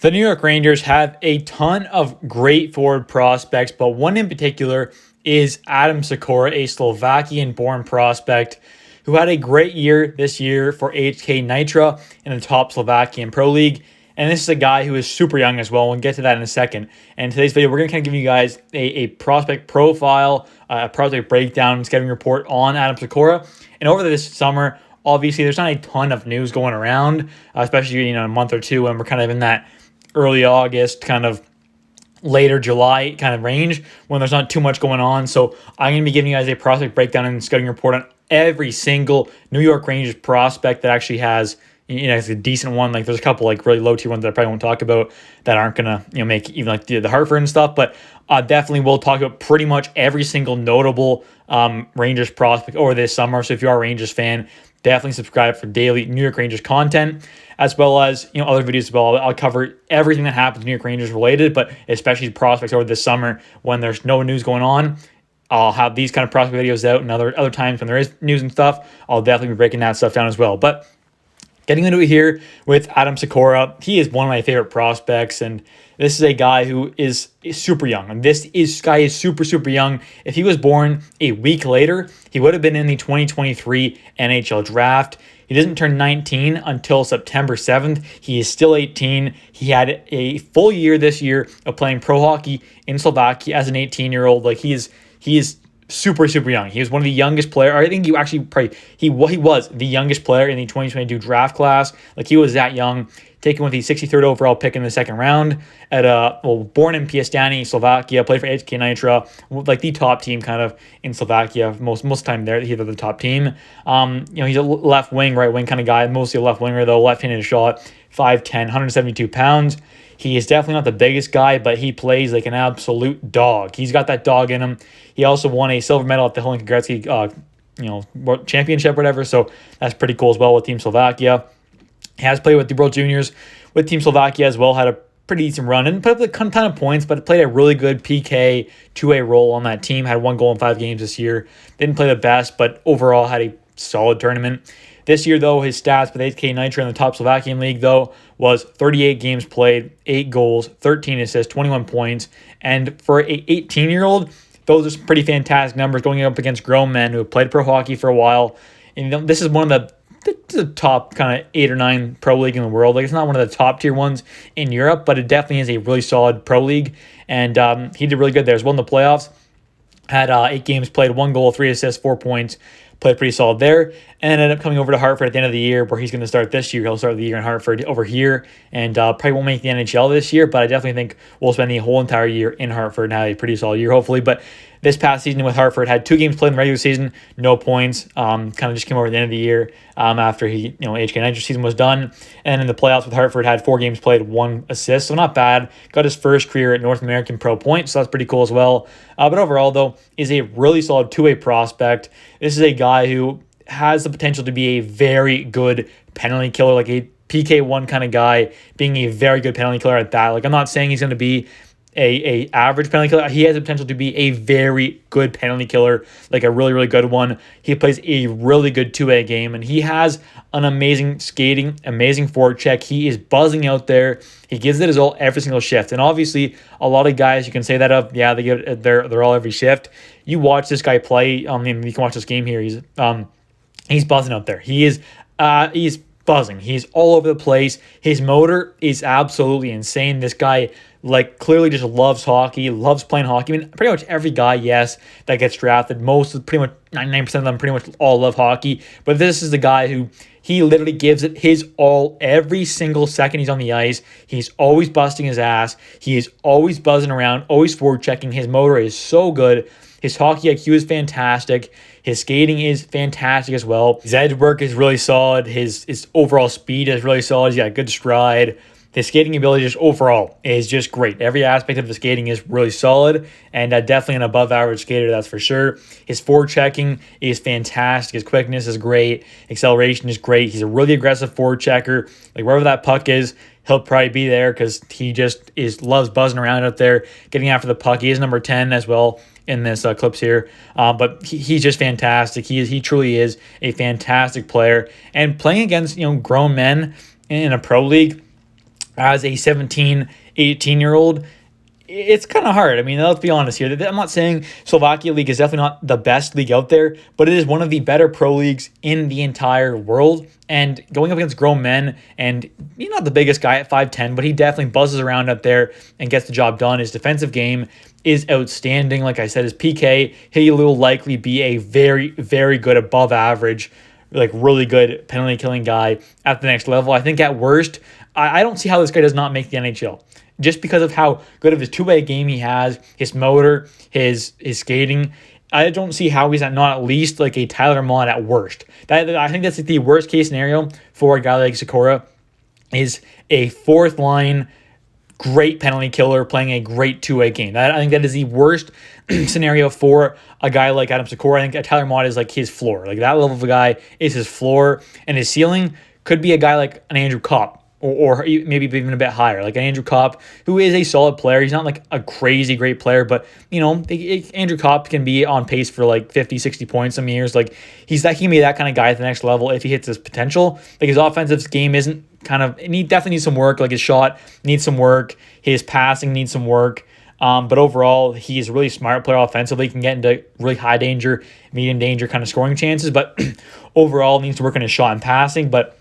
The New York Rangers have a ton of great forward prospects, but one in particular is Adam Sykora, a Slovakian-born prospect who had a great year this year for HK Nitra in the top Slovakian Pro League. And this is a guy who is super young as well. We'll get to that in a second. And in today's video, we're going to kind of give you guys a prospect profile, a prospect breakdown, scouting report on Adam Sykora. And over this summer, obviously, there's not a ton of news going around, especially a month or two when we're kind of in that early August, kind of later July kind of range when there's not too much going on. So I'm going to be giving you guys a prospect breakdown and scouting report on every single New York Rangers prospect that actually has, it's a decent one. Like there's a couple like really low tier ones that I probably won't talk about that aren't going to, make even like the Hartford and stuff. But definitely we'll talk about pretty much every single notable Rangers prospect over this summer. So if you are a Rangers fan, definitely subscribe for daily New York Rangers content, as well as other videos as well. I'll cover everything that happens to New York Rangers related, but especially prospects over this summer when there's no news going on. I'll have these kind of prospect videos out, and other times when there is news and stuff, I'll definitely be breaking that stuff down as well. But getting into it here with Adam Sykora, he is one of my favorite prospects, and this is a guy who is super young. And this guy is super, super young. If he was born a week later, he would have been in the 2023 NHL draft. He doesn't turn 19 until September 7th. He is still 18. He had a full year this year of playing pro hockey in Slovakia as an 18-year-old. Like he is super, super young. He was one of the youngest players. I think he was the youngest player in the 2022 draft class. Like he was that young, taken with the 63rd overall pick in the second round born in Piestany, Slovakia, played for HK Nitra, like the top team kind of in Slovakia. Most of the time there, he's the top team. He's a left wing, right wing kind of guy, mostly a left winger though, left-handed shot, 5'10", 172 pounds. He is definitely not the biggest guy, but he plays like an absolute dog. He's got that dog in him. He also won a silver medal at the Helsinki Gretzky, World Championship, whatever. So that's pretty cool as well with Team Slovakia. He has played with the World Juniors with Team Slovakia as well. Had a pretty decent run and put up a ton of points, but played a really good PK two-way role on that team. Had 1 goal in 5 games this year. Didn't play the best, but overall had a solid tournament. This year, though, his stats with HK Nitra in the top Slovakian league, though, was 38 games played, 8 goals, 13 assists, 21 points. And for a 18-year-old, those are some pretty fantastic numbers going up against grown men who have played pro hockey for a while. And this is one of the top kind of 8 or 9 pro league in the world. Like it's not one of the top tier ones in Europe, but it definitely is a really solid pro league. And he did really good there as well in the playoffs. Had 8 games played, 1 goal, 3 assists, 4 points. Played pretty solid there, and ended up coming over to Hartford at the end of the year, where he's going to start this year. He'll start the year in Hartford over here, and probably won't make the NHL this year, but I definitely think we'll spend the whole entire year in Hartford and have a pretty solid year, hopefully. But this past season with Hartford, had 2 games played in the regular season, no points. Kind of just came over at the end of the year after HK Nitra season was done. And in the playoffs with Hartford, had 4 games played, 1 assist, so not bad. Got his first career North American Pro point, so that's pretty cool as well. But overall, though, is a really solid two-way prospect. This is a guy who has the potential to be a very good penalty killer, like a PK1 kind of guy, being a very good penalty killer at that. Like I'm not saying he's going to be a average penalty killer. He has the potential to be a very good penalty killer, like a really, really good one. He plays a really good two-way game, and he has an amazing skating, amazing forecheck. He is buzzing out there. He gives it his all every single shift. And obviously, a lot of guys you can say that of, yeah, they give it they're all every shift. You watch this guy play. You can watch this game here. He's buzzing out there. He's buzzing. He's all over the place. His motor is absolutely insane. This guy clearly just loves hockey, loves playing hockey. I mean, pretty much every guy, yes, that gets drafted, pretty much 99% of them pretty much all love hockey. But this is the guy who he literally gives it his all every single second he's on the ice. He's always busting his ass. He is always buzzing around, always forward checking. His motor is so good. His hockey IQ is fantastic. His skating is fantastic as well. His edge work is really solid. His overall speed is really solid. He's got a good stride. His skating ability just overall is just great. Every aspect of the skating is really solid, and definitely an above average skater, that's for sure. His forechecking is fantastic. His quickness is great. Acceleration is great. He's a really aggressive forechecker. Like wherever that puck is, he'll probably be there because he just loves buzzing around out there, getting after the puck. He is number 10 as well in this clips here, but he's just fantastic. He truly is a fantastic player, and playing against grown men in a pro league, as a 17, 18-year-old, it's kind of hard. I mean, let's be honest here. I'm not saying Slovakia League is definitely not the best league out there, but it is one of the better pro leagues in the entire world. And going up against grown men, and he's not the biggest guy at 5'10", but he definitely buzzes around up there and gets the job done. His defensive game is outstanding. Like I said, his PK, he will likely be a very, very good above average, like really good penalty killing guy at the next level. I think at worst, I don't see how this guy does not make the NHL. Just because of how good of his two-way game he has, his motor, his skating, I don't see how he's not at least like a Tyler Mott at worst. I think that's like the worst case scenario for a guy like Sykora, is a fourth line great penalty killer playing a great two-way game. I think that is the worst scenario for a guy like Adam Sykora. I think Tyler Mott is like his floor. Like that level of a guy is his floor, and his ceiling could be a guy like an Andrew Kopp. Or maybe even a bit higher, like an Andrew Kopp, who is a solid player. He's not like a crazy great player, but, you know, Andrew Kopp can be on pace for like 50, 60 points some years. Like, he can be that kind of guy at the next level if he hits his potential. Like, his offensive game isn't he definitely needs some work. Like, his shot needs some work. His passing needs some work. But overall, he's a really smart player offensively. He can get into really high danger, medium danger kind of scoring chances. But overall, needs to work on his shot and passing. But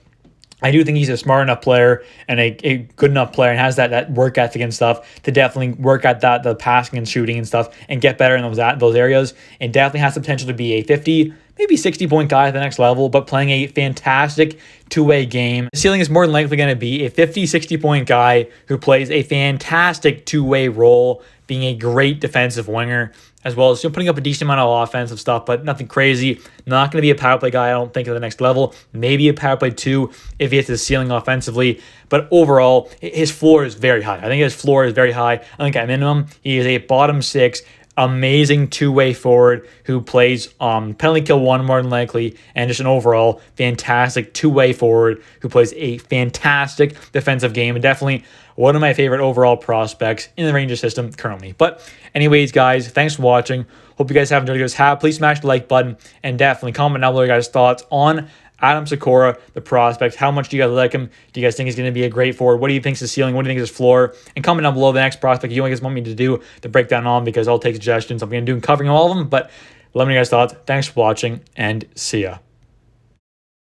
I do think he's a smart enough player and a good enough player and has that work ethic and stuff to definitely work at the passing and shooting and stuff and get better in those areas, and definitely has the potential to be a 50, maybe 60-point guy at the next level, but playing a fantastic two-way game. The ceiling is more than likely going to be a 50, 60-point guy who plays a fantastic two-way role, being a great defensive winger, as well as putting up a decent amount of offensive stuff, but nothing crazy. Not going to be a power play guy, I don't think, at the next level. Maybe a power play 2 if he hits his ceiling offensively. But overall, his floor is very high. I think his floor is very high. I think at minimum, he is a bottom 6, amazing two-way forward who plays penalty kill 1 more than likely, and just an overall fantastic two-way forward who plays a fantastic defensive game, and definitely one of my favorite overall prospects in the Rangers system currently. But anyways, guys, thanks for watching. Hope you guys have enjoyed this. Please smash the like button and definitely comment down below your guys' thoughts on Adam Sykora, the prospect. How much do you guys like him? Do you guys think he's going to be a great forward? What do you think is his ceiling? What do you think is his floor? And comment down below the next prospect you guys want me to do to break down on, because I'll take suggestions. I'm going to do covering all of them. But let me know your guys' thoughts. Thanks for watching, and see ya.